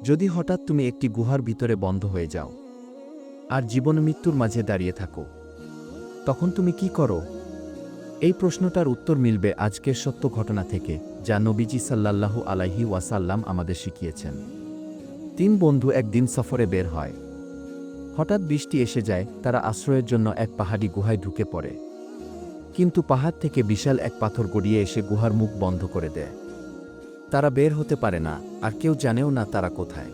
যদি হঠাৎ তুমি একটি গুহার ভিতরে বন্ধ হয়ে যাও আর জীবন মৃত্যুর মাঝে দাঁড়িয়ে থাকো, তখন তুমি কি করো? এই প্রশ্নটার উত্তর মিলবে আজকের সত্য ঘটনা থেকে, যা নবীজি সাল্লাল্লাহু আলাইহি ওয়াসাল্লাম আমাদের শিখিয়েছেন। 3 বন্ধু একদিন সফরে বের হয়। হঠাৎ বৃষ্টি এসে যায়, তারা আশ্রয়ের জন্য এক পাহাড়ি গুহায় ঢুকে পড়ে। কিন্তু পাহাড় থেকে বিশাল এক পাথর গড়িয়ে এসে গুহার মুখ বন্ধ করে দেয়। তারা বের হতে পারে না, আর কেউ জানেও না তারা কোথায়।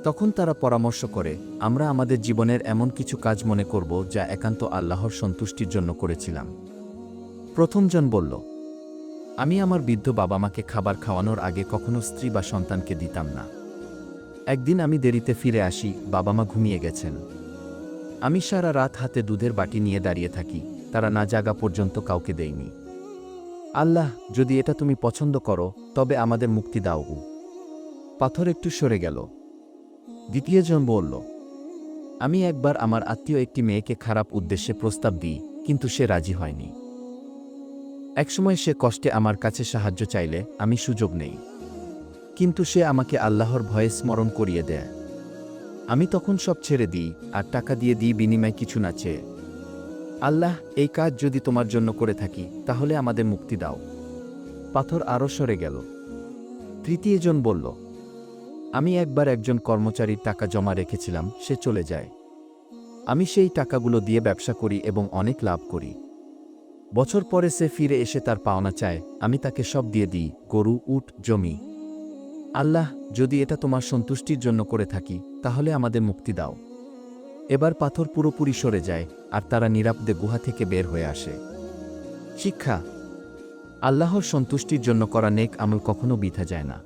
তখন তারা পরামর্শ করে, আমরা আমাদের জীবনের এমন কিছু কাজ মনে করব যা একান্ত আল্লাহর সন্তুষ্টির জন্য করেছিলাম। প্রথমজন বলল, আমি আমার বৃদ্ধ বাবা মাকে খাবার খাওয়ানোর আগে কখনো স্ত্রী বা সন্তানকে দিতাম না। একদিন আমি দেরিতে ফিরে আসি, বাবা মা ঘুমিয়ে গেছেন। আমি সারা রাত হাতে দুধের বাটি নিয়ে দাঁড়িয়ে থাকি, তারা না জাগা পর্যন্ত কাউকে দেয়নি। আল্লাহ, যদি এটা তুমি পছন্দ করো তবে আমাদের মুক্তি দাও। পাথর একটু সরে গেল। দ্বিতীয়জন বলল, আমি একবার আমার আত্মীয় একটি মেয়েকে খারাপ উদ্দেশ্যে প্রস্তাব দিই, কিন্তু সে রাজি হয়নি। একসময় সে কষ্টে আমার কাছে সাহায্য চাইলে আমি সুযোগ নেই, কিন্তু সে আমাকে আল্লাহর ভয়ে স্মরণ করিয়ে দেয়। আমি তখন সব ছেড়ে দিই আর টাকা দিয়ে দিই বিনিময়ে কিছু না চেয়ে। আল্লাহ, এই কাজ যদি তোমার জন্য করে থাকি তাহলে আমাদের মুক্তি দাও। পাথর আরও সরে গেল। তৃতীয়জন বলল, আমি একবার একজন কর্মচারীর টাকা জমা রেখেছিলাম, সে চলে যায়। আমি সেই টাকাগুলো দিয়ে ব্যবসা করি এবং অনেক লাভ করি। বছর পরে সে ফিরে এসে তার পাওনা চায়, আমি তাকে সব দিয়ে দিই, গরু, উট, জমি। আল্লাহ, যদি এটা তোমার সন্তুষ্টির জন্য করে থাকি তাহলে আমাদের মুক্তি দাও। এবার পাথর পুরোপুরি সরে যায় আর তারা নিরাপদে গুহা থেকে বের হয়ে আসে। শিক্ষা: আল্লাহর সন্তুষ্টির জন্য করা নেক আমল কখনো বৃথা যায় না।